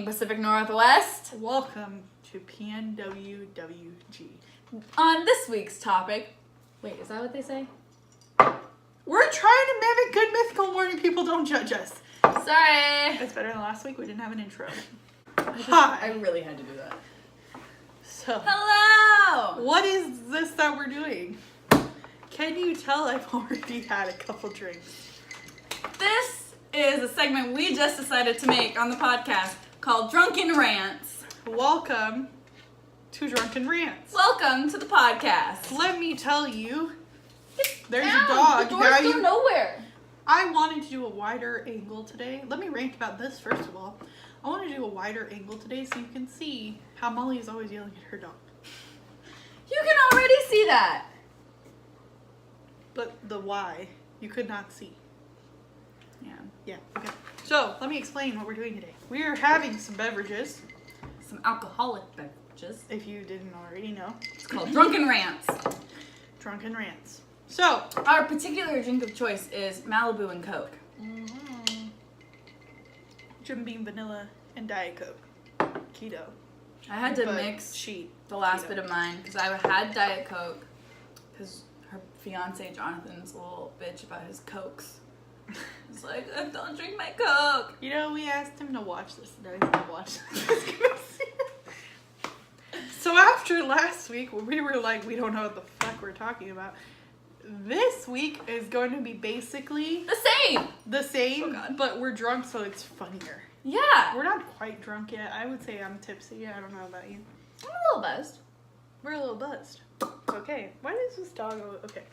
talking Pacific Northwest. Welcome to PNWWG. On this week's topic, wait, is that what they say? We're trying to mimic Good Mythical Morning. People, don't judge us. Sorry. It's better than last week. We didn't have an intro. I really had to do that. So, Hello! what is this that we're doing? Can you tell I've already had a couple drinks? This is a segment we just decided to make on the podcast called Drunken Rants. Welcome to Drunken Rants. Welcome to the podcast. Let me tell you, there's Ow, a dog. The doors go nowhere. I wanted to do a wider angle today. Let me rant about this first of all. I want to do a wider angle today so you can see how Molly is always yelling at her dog. You can already see that. But the why, you could not see. Yeah. Yeah, okay. So, let me explain what we're doing today. We are having some beverages, Some alcoholic beverages. if you didn't already know. It's called Drunken Rants. Drunken Rants. So, Our particular drink of choice is Malibu and Coke. Jim Beam Vanilla and Diet Coke. Keto. I had to But mix cheat. the last Keto. bit of mine because I had Diet Coke because her fiance Jonathan's a little bitch about his Cokes. He's like, don't drink my Coke. You know, we asked him to watch this. No, he's not watching this. He's gonna see it. So after last week, when we were like, we don't know what the fuck we're talking about, this week is going to be basically The same. the same, Oh, God. but we're drunk, so it's funnier. Yeah. We're not quite drunk yet. I would say I'm tipsy. I don't know about you. I'm a little buzzed. We're a little buzzed. Okay. Why does this dog go? Okay.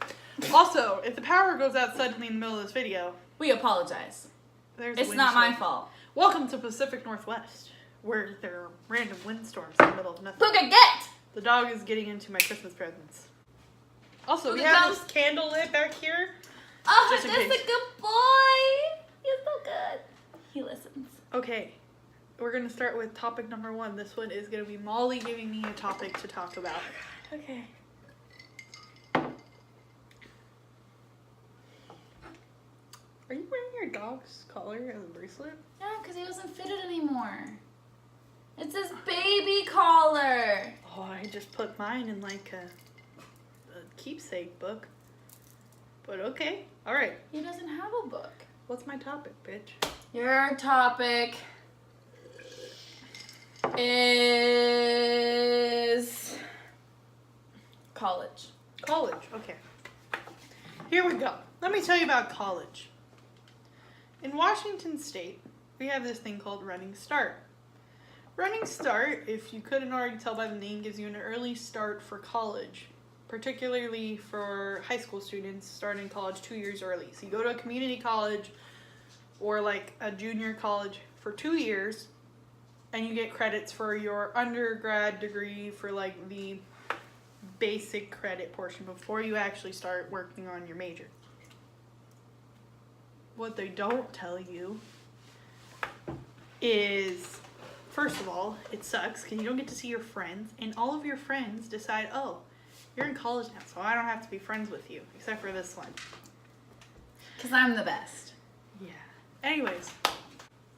Also, if the power goes out suddenly in the middle of this video, We apologize. there's It's a not my windstorm. fault. Welcome to Pacific Northwest, where there are random windstorms in the middle of nothing. Look at get. The dog is getting into my Christmas presents. Also, we Look have at this candle lit back here. Oh, Just that's in a case. good boy. He's so good. He listens. Okay, we're gonna start with topic number 1. This one is gonna be Molly giving me a topic to talk about. Okay. Are you wearing your dog's collar as a bracelet? No, because he doesn't fit it anymore. It's his baby collar. Oh, I just put mine in like a keepsake book. But okay, alright. He doesn't have a book. What's my topic, bitch? Your topic is college. College, okay. Here we go. Let me tell you about college. In Washington State, we have this thing called Running Start. Running Start, if you couldn't already tell by the name, gives you an early start for college, particularly for high school students starting college 2 years early. So you go to a community college or like a junior college for 2 years, and you get credits for your undergrad degree for like the basic credit portion before you actually start working on your major. What they don't tell you is, first of all, it sucks because you don't get to see your friends, and all of your friends decide, oh, you're in college now, so I don't have to be friends with you, except for this one. Because I'm the best. Yeah. Anyways,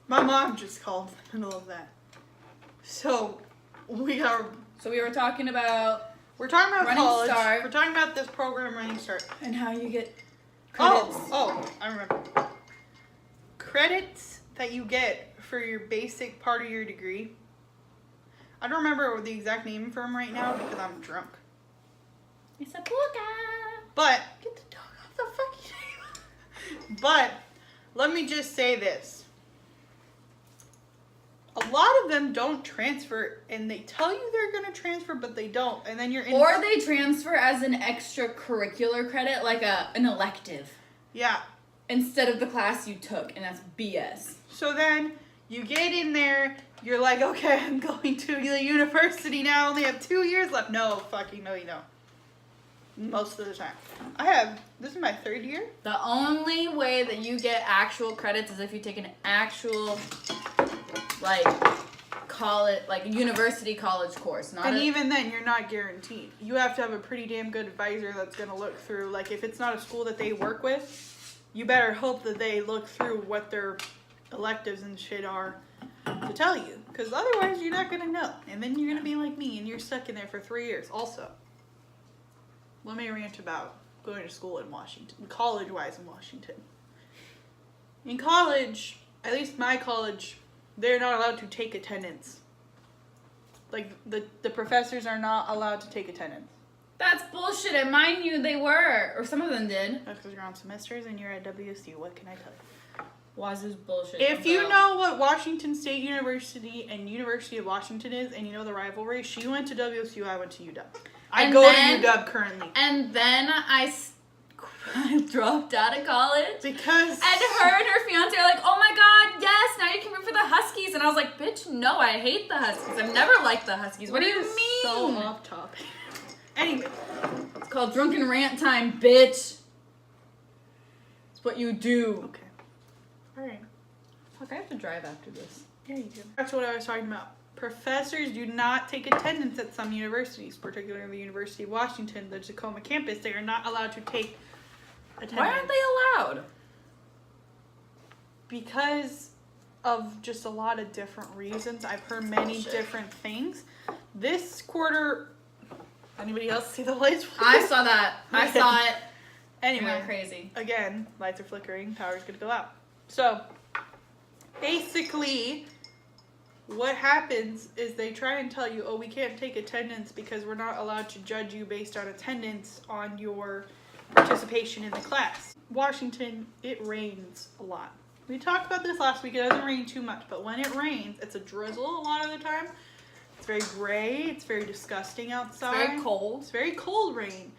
my mom just called in the middle of that. So, we were talking about talking about Running college. Start. We're talking about this program, Running Start. and how you get credits. Oh, I remember. Credits that you get for your basic part of your degree. I don't remember the exact name for them right now because I'm drunk. It's a puka. But, get the dog off the fucking table. But, let me just say this. A lot of them don't transfer, and they tell you they're going to transfer, but they don't. And then you're in... Or they transfer as an extracurricular credit, like an elective, Yeah. instead of the class you took, and that's BS. So then, you get in there, you're like, okay, I'm going to the university now, I only have 2 years left. No, fucking no, you don't. Most of the time. This is my 3rd year. The only way that you get actual credits is if you take an actual, like, university college course. And even then, you're not guaranteed. You have to have a pretty damn good advisor that's going to look through, like, if it's not a school that they work with, you better hope that they look through what their electives and shit are to tell you. Because otherwise you're not going to know. And then you're going to be like me and you're stuck in there for 3 years. Also, let me rant about going to school in Washington. College-wise in Washington. In college, at least my college, they're not allowed to take attendance. Like, the professors are not allowed to take attendance. That's bullshit. At mine, they were. Or some of them did. That's because you're on semesters and you're at WSU. What can I tell you? Wazoo's bullshit. If you know what Washington State University and University of Washington is, and you know the rivalry, she went to WSU, I went to UW. I go to UW currently. And then I dropped out of college. Because... And her and her fiance are like, oh my god, yes, now you can root for the Huskies. And I was like, bitch, no, I hate the Huskies. I've never liked the Huskies. What do you mean? So off topic. Anyway. It's called drunken rant time, bitch. It's what you do. Okay. Alright. Fuck, I have to drive after this. Yeah, you do. That's what I was talking about. Professors do not take attendance at some universities, particularly the University of Washington, the Tacoma campus. They are not allowed to take attendance. Why aren't they allowed? Because of just a lot of different reasons. I've heard many different things. This quarter... Anybody else see the lights? I saw that. I saw it. Anyway, I'm crazy. Again, lights are flickering. Power's gonna go out. So, basically, what happens is they try and tell you, oh, we can't take attendance because we're not allowed to judge you based on attendance on your participation in the class. Washington, it rains a lot. We talked about this last week. It doesn't rain too much, but when it rains, it's a drizzle a lot of the time. It's very gray. It's very disgusting outside. It's very cold. It's very cold rain.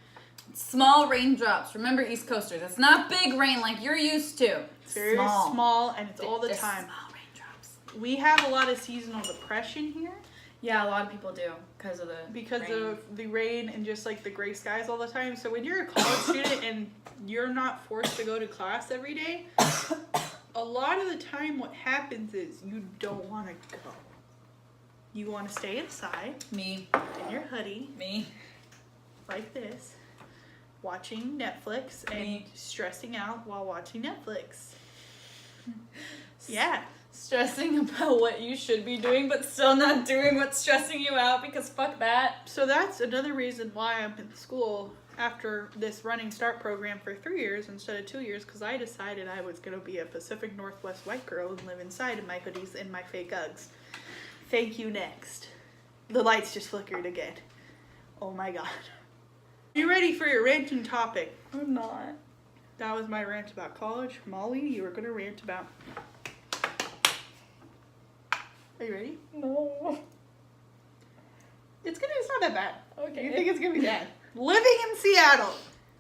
Small raindrops. Remember, East Coasters. It's not big rain like you're used to. It's very small and it's all the time. Small raindrops. We have a lot of seasonal depression here. Yeah, a lot of people do because of the rain and just like the gray skies all the time. So when you're a college student and you're not forced to go to class every day, a lot of the time what happens is you don't want to go. You want to stay inside. Me. In your hoodie. Me. Like this. Watching Netflix and stressing out while watching Netflix. Yeah. Stressing about what you should be doing, but still not doing what's stressing you out because fuck that. So that's another reason why I'm in school after this Running Start program for 3 years instead of 2 years, because I decided I was going to be a Pacific Northwest white girl and live inside in my hoodies and my fake Uggs. Thank you, next. The lights just flickered again. Oh my god. You ready for your ranting topic? I'm not. That was my rant about college. Molly, you were going to rant about... Are you ready? No. It's not that bad. Okay. You think it's going to be bad? Living in Seattle.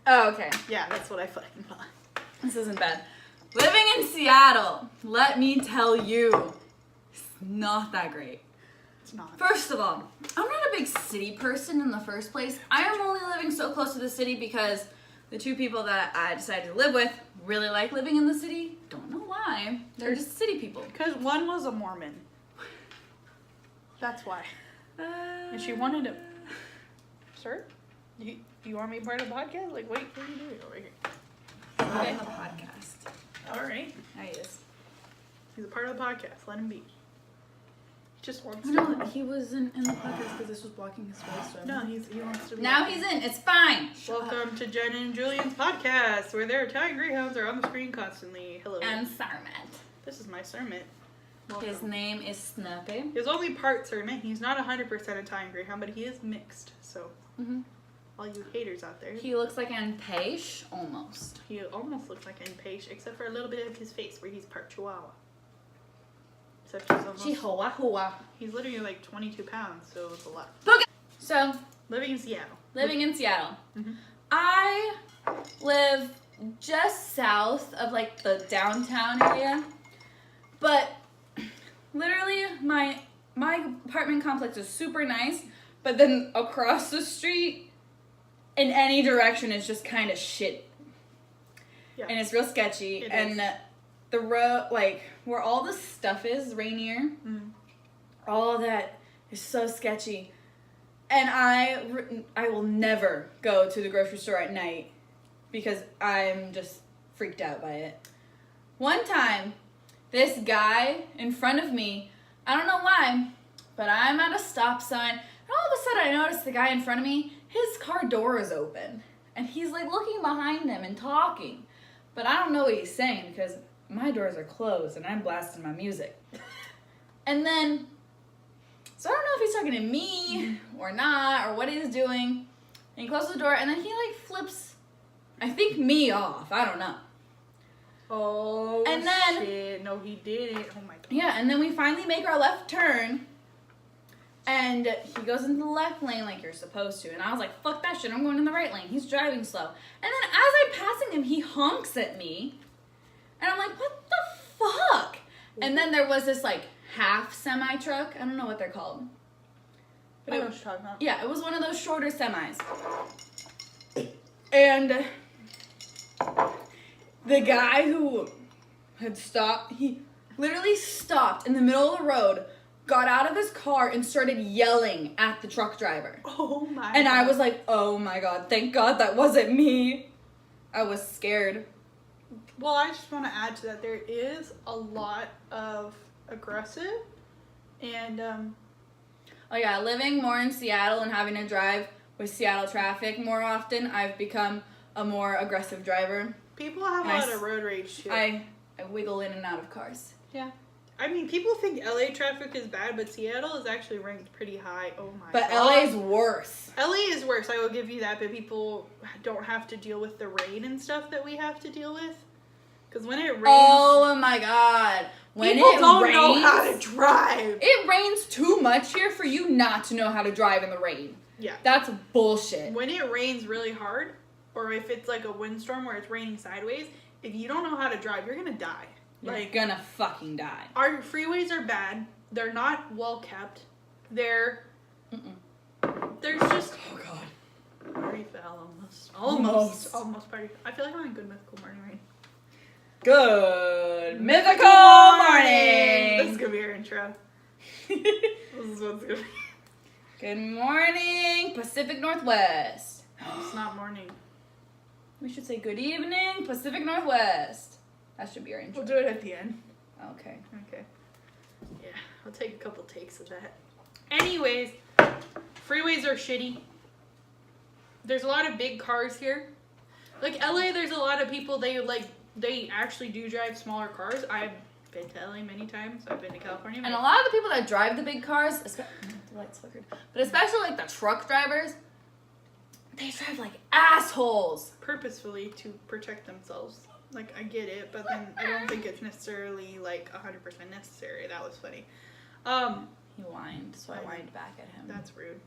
Oh, okay. Yeah, that's what I fucking thought. This isn't bad. Living in Seattle, let me tell you, it's not that great. It's not. First of all, I'm not a big city person in the first place. I am only living so close to the city because the two people that I decided to live with really like living in the city. Don't know why. They're just city people. Because one was a Mormon. That's why. And she wanted to... Sir? You want me part of the podcast? Like, wait, what are you doing over here? I have a podcast. All right. There he is. He's a part of the podcast. Let him be. He just wants to... No, he was in the podcast because this was blocking his face. So No, he wants to be... Now he's in. It's fine. Welcome to Jen and Julian's podcast, where their Italian Greyhounds are on the screen constantly. Hello. And Sarmat. This is my Sermit. His name is Snappy. He's only part Sermit. He's not 100% Italian Greyhound, but he is mixed. So, all you haters out there. He looks like an Peixe, almost. He almost looks like an Peixe, except for a little bit of his face, where he's part Chihuahua. Except he's almost... Chihuahua. He's literally like 22 pounds, so it's a lot. Okay. So, Living in Seattle. Mm-hmm. I live just south of like the downtown area, but literally my apartment complex is super nice, but then across the street in any direction is just kind of shit. Yeah. And it's real sketchy. It and is. The road, like where all the stuff is, Rainier, all of that is so sketchy. And I will never go to the grocery store at night because I'm just freaked out by it. One time, this guy in front of me I don't know why, but I'm at a stop sign, and all of a sudden I notice the guy in front of me, his car door is open, and he's like looking behind him and talking, but I don't know what he's saying because my doors are closed and I'm blasting my music. And then, so I don't know if he's talking to me or not, or what he's doing, and he closes the door, and then he like flips, I think, me off, I don't know. Oh, and then, shit. No, he didn't. Oh, my God. Yeah, and then we finally make our left turn, and he goes into the left lane like you're supposed to. And I was like, fuck that shit, I'm going in the right lane. He's driving slow. And then as I'm passing him, he honks at me. And I'm like, what the fuck? And then there was this, like, half semi-truck. I don't know what they're called. But I know what you're talking about. Yeah, it was one of those shorter semis. And the guy who had stopped, he literally stopped in the middle of the road, got out of his car, and started yelling at the truck driver. Oh my And God. I was like, oh my God, thank God that wasn't me. I was scared. Well, I just want to add to that. There is a lot of aggressive and, Oh yeah, living more in Seattle and having to drive with Seattle traffic more often, I've become a more aggressive driver. people have a lot of road rage too. I wiggle in and out of cars. Yeah. I mean, people think LA traffic is bad, but Seattle is actually ranked pretty high. Oh my But God. LA's worse. LA is worse, I will give you that, but people don't have to deal with the rain and stuff that we have to deal with. Because when it rains, Oh my God. When people it don't rains, know how to drive. It rains too much here for you not to know how to drive in the rain. Yeah. That's bullshit. When it rains really hard, or if it's like a windstorm where it's raining sideways, if you don't know how to drive, you're gonna die. You're Like, gonna fucking die. our freeways are bad. They're not well kept. There's just Oh God. party foul almost. Almost party. I feel like I'm in Good Mythical Morning right Good mythical This is morning. gonna be our intro. This is what's gonna be. Good morning, Pacific Northwest. It's not morning. We should say good evening, Pacific Northwest. That should be our intro. We'll do it at the end. Okay. Okay. Yeah, I'll take a couple takes of that. Anyways, freeways are shitty. There's a lot of big cars here. Like LA, there's a lot of people, they actually do drive smaller cars. I've been to LA many times. I've been to California. And a lot of the people that drive the big cars, the lights flickered, but especially like the truck drivers, they drive like assholes. Purposefully to protect themselves. Like, I get it, but then I don't think it's necessarily like 100% necessary. That was funny. He whined, so I whined back at him. That's rude.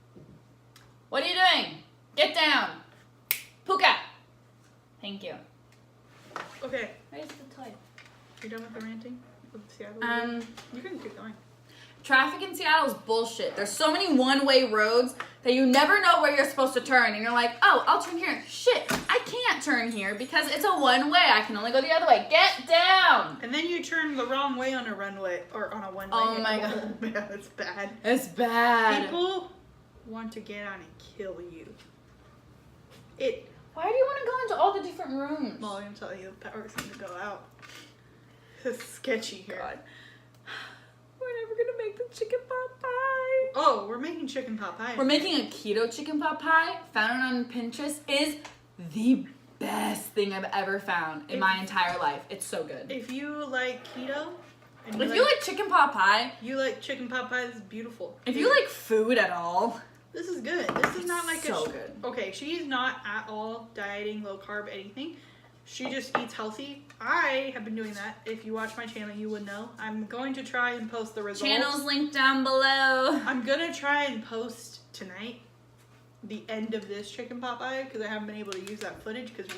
What are you doing? Get down. Puka. Thank you. Okay, Where's the toy? you done with the ranting? With Seattle? You can keep going. Traffic in Seattle is bullshit. There's so many one-way roads that you never know where you're supposed to turn. And you're like, oh, I'll turn here. Shit, I can't turn here because it's a one-way. I can only go the other way. Get down. And then you turn the wrong way on a runway, or on a one-way. Oh my God. Oh man, it's bad. It's bad. People want to get on and kill you. Why do you want to go into all the different rooms? Well, I'm telling you, the power's going to go out. It's sketchy here. God. We're never going to make the chicken pot pie. Oh, we're making chicken pot pie. We're making a keto chicken pot pie. Found it on Pinterest. Is the best thing I've ever found in my entire life. It's so good. If you like keto, and If you like chicken pot pie, you like chicken pot pie, this is beautiful. if you like food at all, This is good. This is not like so good. Okay, she's not at all dieting, low carb, anything. She just eats healthy. I have been doing that. If you watch my channel, you would know. I'm going to try and post the results. channel's linked down below. I'm going to try and post tonight the end of this chicken pot pie because I haven't been able to use that footage because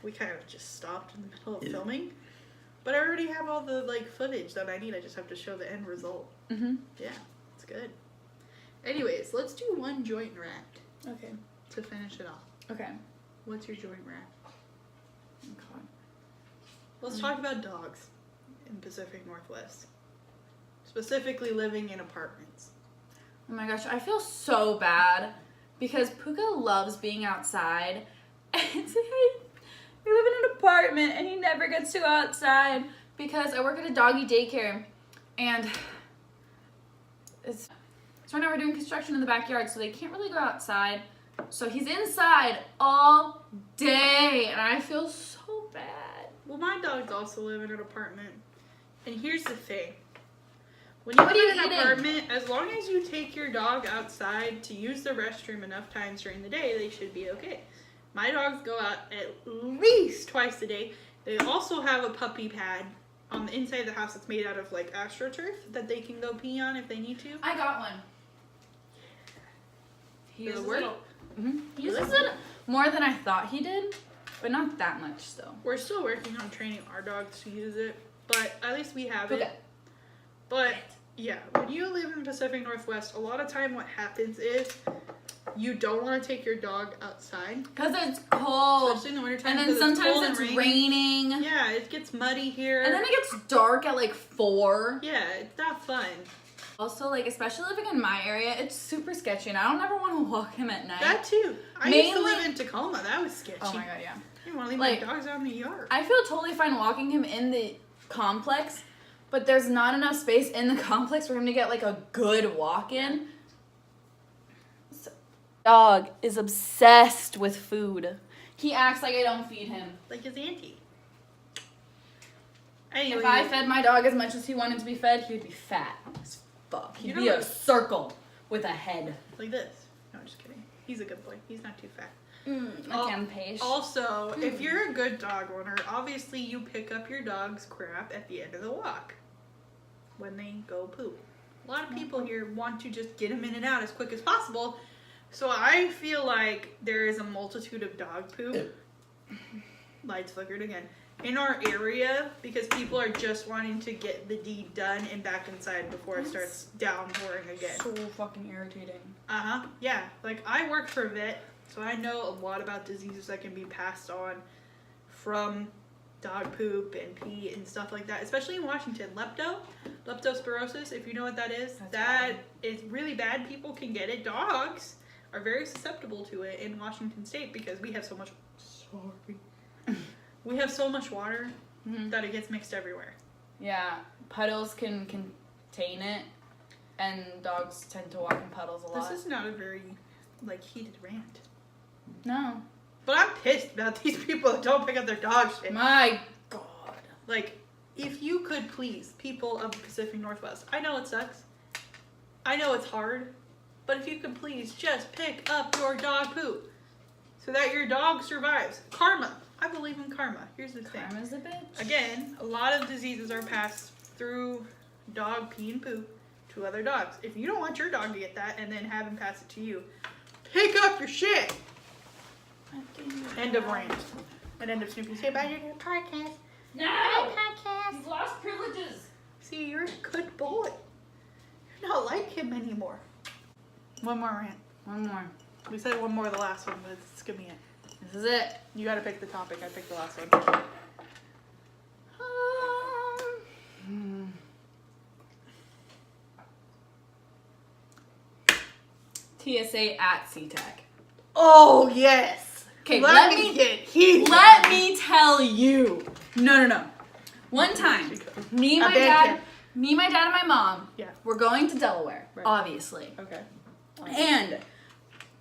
we kind of just stopped in the middle of filming. But I already have all the footage that I need. I just have to show the end result. Mm-hmm. Yeah, it's good. Anyways, let's do one joint rant Okay. to finish it off. Okay. What's your joint rant? Okay. Let's talk about dogs in Pacific Northwest. Specifically living in apartments. Oh my gosh, I feel so bad because Puka loves being outside. And it's like, we live in an apartment and he never gets to go outside because I work at a doggy daycare And so right now we're doing construction in the backyard, so they can't really go outside. So he's inside all day, and I feel so bad. Well, my dogs also live in an apartment. And here's the thing. When you live in an apartment, as long as you take your dog outside to use the restroom enough times during the day, they should be okay. My dogs go out at least twice a day. They also have a puppy pad on the inside of the house that's made out of like AstroTurf that they can go pee on if they need to. I got one. He Does it uses work? He uses it more than I thought he did, but not that much still. We're still working on training our dogs to use it, but at least we have Okay. it. But yeah, when you live in the Pacific Northwest, a lot of time what happens is you don't want to take your dog outside. Because it's cold. Especially in the wintertime. And then sometimes it's raining. Yeah, it gets muddy here. And then it gets dark at like 4. Yeah, it's not fun. Also, like, especially living in my area, it's super sketchy, and I don't ever want to walk him at night. That too. I used to live in Tacoma. That was sketchy. Oh my god, yeah. I didn't want to leave Like, my dogs out in the yard. I feel totally fine walking him in the complex, but there's not enough space in the complex for him to get like a good walk in. Dog is obsessed with food. He acts like I don't feed him. Like his auntie. Anyway, If I fed my dog as much as he wanted to be fed, he would be fat as fuck. He'd be a circle with a head. like this. No, I'm just kidding. He's a good boy. He's not too fat. Also, if you're a good dog owner, obviously you pick up your dog's crap at the end of the walk when they go poop. A lot of people here want to just get them in and out as quick as possible. So I feel like there is a multitude of dog poop. Lights flickered again. In our area, because people are just wanting to get the deed done and back inside before it starts downpouring again. So fucking irritating. Yeah. Like, I work for a vet, so I know a lot about diseases that can be passed on from dog poop and pee and stuff like that, especially in Washington. Leptospirosis, if you know what that is, that is really bad. People can get it. Dogs are very susceptible to it in Washington State because we have so much... We have so much water that it gets mixed everywhere. Yeah, puddles can contain it, and dogs tend to walk in puddles a lot. This is not a very, like, heated rant. No. But I'm pissed about these people that don't pick up their dog shit. My God. Like, if you could please, people of the Pacific Northwest, I know it sucks. I know it's hard. But if you could please just pick up your dog poop so that your dog survives. Karma. I believe in karma. Here's the thing. Karma's a bitch. Again, a lot of diseases are passed through dog pee and poop to other dogs. If you don't want your dog to get that and then have him pass it to you, pick up your shit. End of rant. And end of Snoopy. Say bye to your podcast. No! Bye, podcast. He's lost privileges. See, you're a good boy. You're not like him anymore. One more rant. One more. We said one more the last one, but it's gonna be it. This is it. You gotta pick the topic. I picked the last one. TSA at SeaTac. Oh, yes. Okay, let me get heated. Let me tell you. No. One time, me, my dad, and my mom were going to Delaware, obviously. Okay. And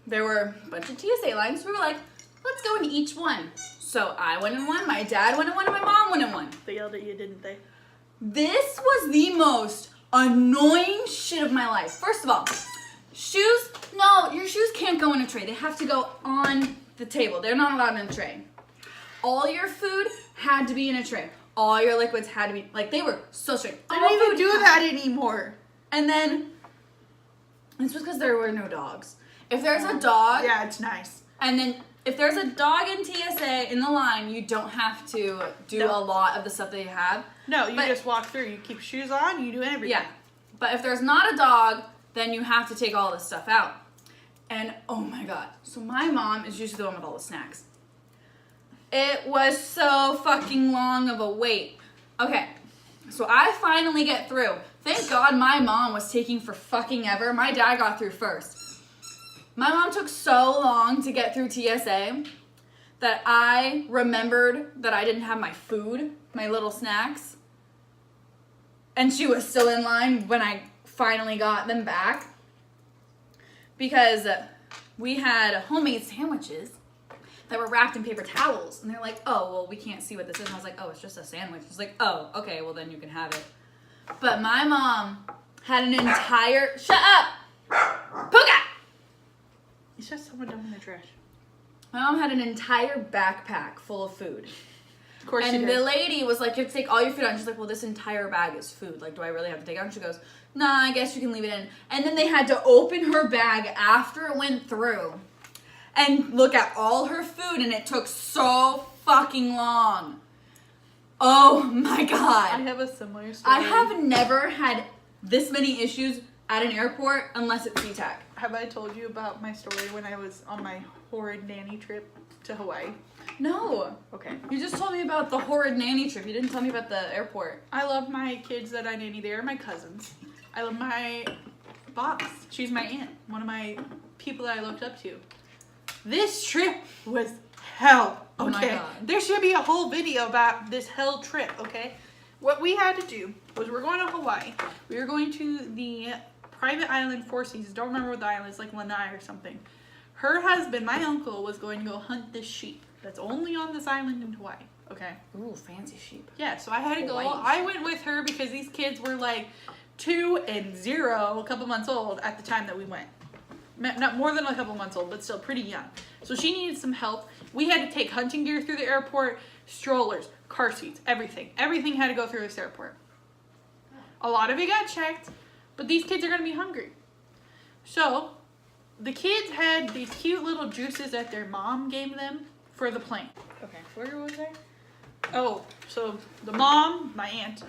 there were a bunch of TSA lines. We were like, let's go in each one. So I went in one, my dad went in one, and my mom went in one. They yelled at you, didn't they? This was the most annoying shit of my life. First of all, shoes, no, your shoes can't go in a tray. They have to go on the table. They're not allowed in a tray. All your food had to be in a tray. All your liquids had to be, like, they were so strict. They don't even do that anymore. And then, this was because there were no dogs. If there's a dog. Yeah, it's nice. And then, if there's a dog in TSA in the line, you don't have to do a lot of the stuff that you have. No, you just walk through. You keep shoes on, you do everything. Yeah. But if there's not a dog, then you have to take all this stuff out. And, oh my God. So my mom is usually the one with all the snacks. It was so fucking long of a wait. Okay. So I finally get through. Thank God my mom was taking for fucking ever. My dad got through first. My mom took so long to get through TSA that I remembered that I didn't have my food, my little snacks. And she was still in line when I finally got them back. Because we had homemade sandwiches that were wrapped in paper towels. And they're like, oh, well, we can't see what this is. And I was like, oh, it's just a sandwich. It's like, oh, okay, well, then you can have it. But my mom had an entire... Shut up! Puka! It's just someone down in the trash. My mom had an entire backpack full of food. Of course she And did. the lady was like, you have to take all your food out. And she's like, well, this entire bag is food. Like, do I really have to take it out? And she goes, nah, I guess you can leave it in. And then they had to open her bag after it went through and look at all her food. And it took so fucking long. Oh, my God. I have a similar story. I have never had this many issues at an airport unless it's SeaTac. Have I told you about my story when I was on my horrid nanny trip to Hawaii? No. Okay. You just told me about the horrid nanny trip. You didn't tell me about the airport. I love my kids that I nanny. They are my cousins. I love my boss. She's my aunt. One of my people that I looked up to. This trip was hell. Okay. Oh my God. There should be a whole video about this hell trip, okay? What we had to do was we're going to Hawaii. We were going to the private island Four Seasons. Don't remember what the island is, like Lanai or something. Her husband, my uncle, was going to go hunt this sheep that's only on this island in Hawaii. Okay. Ooh, fancy sheep. Yeah, so I had to go. Hawaii. I went with her because these kids were like 2 and 0, a couple months old at the time that we went. Not more than a couple months old, but still pretty young. So she needed some help. We had to take hunting gear through the airport, strollers, car seats, everything. Everything had to go through this airport. A lot of it got checked, but these kids are going to be hungry. So the kids had these cute little juices that their mom gave them for the plane. Okay, where was I? Oh, so the mom, my aunt,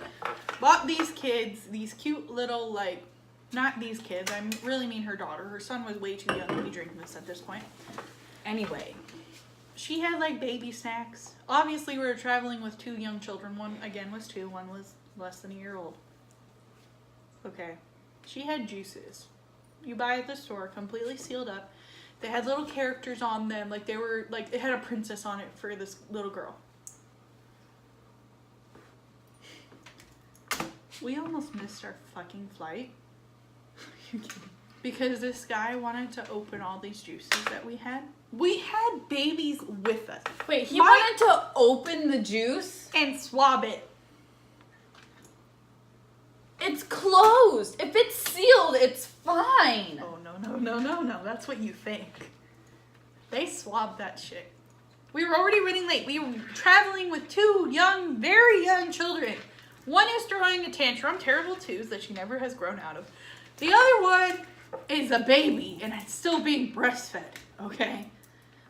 bought these kids these cute little, like, not these kids, I really mean her daughter. Her son was way too young to be drinking this at this point. Anyway, she had, like, baby snacks. Obviously, we were traveling with 2 young children. One, again, was 2. One was less than a year old. Okay. She had juices. You buy at the store, completely sealed up. They had little characters on them. Like, they were, like, it had a princess on it for this little girl. We almost missed our fucking flight. You kidding? Because this guy wanted to open all these juices that we had. We had babies with us. Wait, he wanted to open the juice? And swab it. It's closed. If it's sealed, it's fine. Oh, no. That's what you think. They swabbed that shit. We were already running late. We were traveling with 2 young, very young children. One is throwing a tantrum, terrible twos that she never has grown out of. The other one is a baby and it's still being breastfed, okay?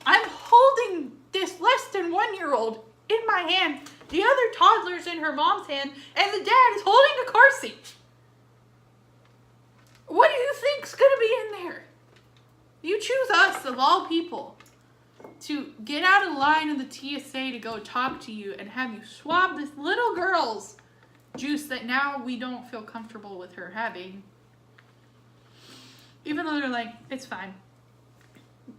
I'm holding this less than 1-year-old in my hand. The other toddler's in her mom's hand and the dad is holding a car seat. What do you think's gonna be in there? You choose us, of all people, to get out of line in the TSA to go talk to you and have you swab this little girl's juice that now we don't feel comfortable with her having. Even though they're like, it's fine.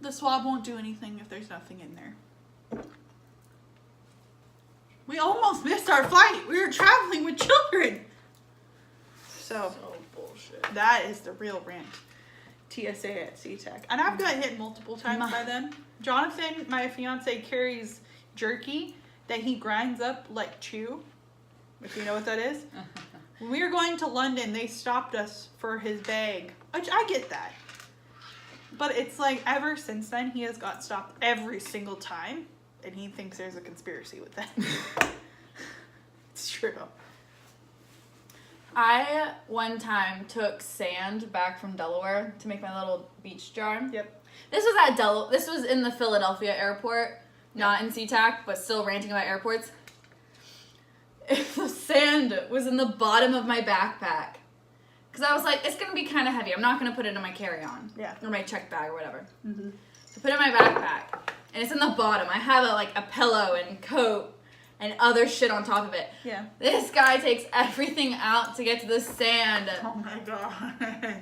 The swab won't do anything if there's nothing in there. We almost missed our flight. We were traveling with children. So bullshit. That is the real rant. TSA at SeaTac. And I've got hit multiple times by them. Jonathan, my fiance, carries jerky that he grinds up like chew. If you know what that is. When we were going to London, they stopped us for his bag. Which I get that. But it's like ever since then, he has got stopped every single time. And he thinks there's a conspiracy with that. It's true. I, one time, took sand back from Delaware to make my little beach jar. Yep. This was in the Philadelphia airport, not in SeaTac, but still ranting about airports. The sand was in the bottom of my backpack. Because I was like, it's going to be kind of heavy. I'm not going to put it in my carry-on. Yeah. Or my check bag or whatever. Mm-hmm. So put it in my backpack. And it's in the bottom. I have a pillow and coat and other shit on top of it. Yeah. This guy takes everything out to get to the sand. Oh my god.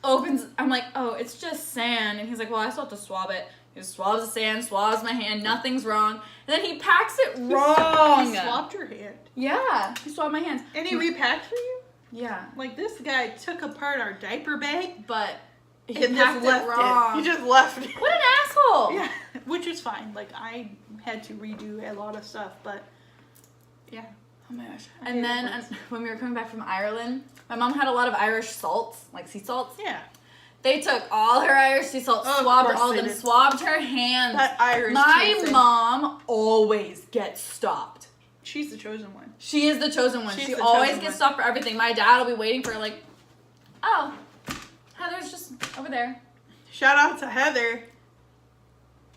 Opens, I'm like, oh, it's just sand. And he's like, well, I still have to swab it. He just swabs the sand, swabs my hand, nothing's wrong. And then he packs it wrong. He swabbed your hand. Yeah, he swabbed my hands. And he repacked for you? Yeah. Like, this guy took apart our diaper bag. But he And packed just left it wrong. He just left it. What an asshole! Yeah, which is fine. Like, I had to redo a lot of stuff, but yeah. Oh my gosh. And then when we were coming back from Ireland, my mom had a lot of Irish salts, like sea salts. Yeah. They took all her Irish sea salts, swabbed all of them, swabbed her hands. That Irish My mom always gets stopped. She's the chosen one. She is the chosen one. She's She the always chosen gets one. stopped for everything. My dad will be waiting for her, like, oh, Heather's just over there. Shout out to Heather.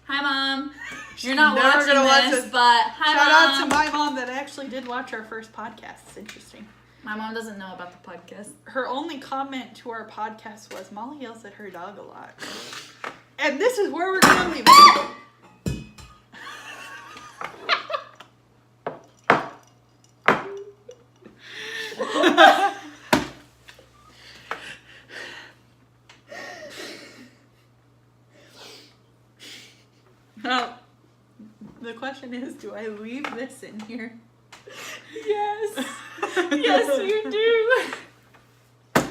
Hi, Mom. You're not never watching gonna watch this, this. but hi, Shout Mom. out to my mom that actually did watch our first podcast. It's interesting. My mom doesn't know about the podcast. Her only comment to our podcast was, Molly yells at her dog a lot. And this is where we're going to leave it. Now, the question is, do I leave this in here? Yes. Yes, you do.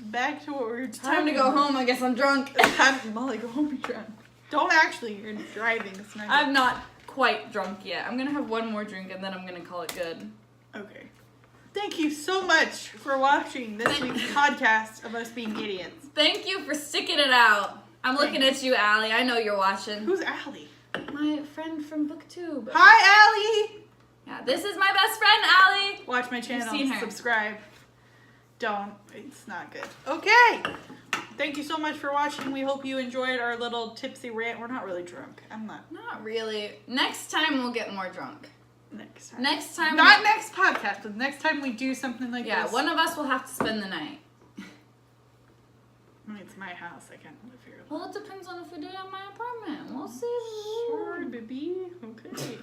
Back to what we were talking Time to go home. I guess I'm drunk. It's time, Molly, go home and drunk. Don't actually, you're driving. It's not I'm not quite drunk yet. I'm gonna have one more drink and then I'm gonna call it good. Okay. Thank you so much for watching this week's podcast of us being idiots. Thank you for sticking it out. I'm looking at you, Allie. I know you're watching. Who's Allie? My friend from BookTube. Hi, Allie! Yeah, this is my best friend, Allie. Watch my channel. seen her. Subscribe. Don't. It's not good. Okay. Thank you so much for watching. We hope you enjoyed our little tipsy rant. We're not really drunk. I'm not. Not really. Next time we'll get more drunk. Next time. Next time. Not next podcast, but next time we do something like Yeah, this. one of us will have to spend the night. I mean, it's my house. I can't live here. Well, it depends on if we do it at my apartment. We'll see. Sure, baby. Okay.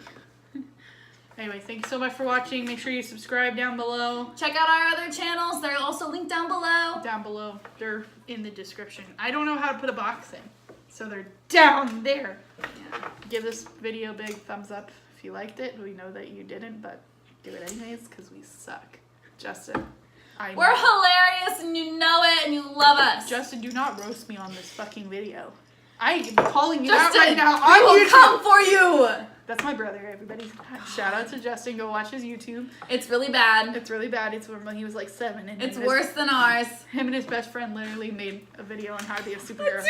Anyway, thank you so much for watching. Make sure you subscribe down below. Check out our other channels. They're also linked down below. Down below. They're in the description. I don't know how to put a box in, so they're down there. Yeah. Give this video a big thumbs up if you liked it. We know that you didn't, but do it anyways because we suck. Justin, I know. We're hilarious and you know it and you love us. Justin, do not roast me on this fucking video. I am calling you Justin, out right now I on will YouTube. come for you. That's my brother, everybody. Shout out to Justin. Go watch his YouTube. It's really bad. It's really bad. It's when he was like 7. And It's worse than ours. Him and his best friend literally made a video on how to be a superhero.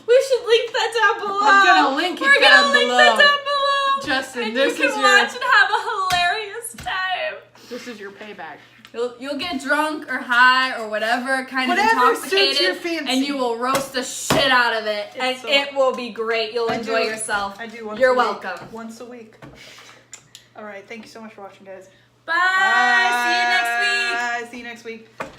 We should link that down below. I'm gonna link it We're down gonna link below. that down below. Justin, and this you is can your watch and have a hilarious time. this is your payback. You'll get drunk or high or whatever kind Whatever of intoxicated, suits your fancy. and you will roast the shit out of it, and so- it will be great. You'll enjoy do- yourself. I do once You're a week. welcome. Once a week. All right. Thank you so much for watching, guys. Bye. See you next week. Bye. See you next week.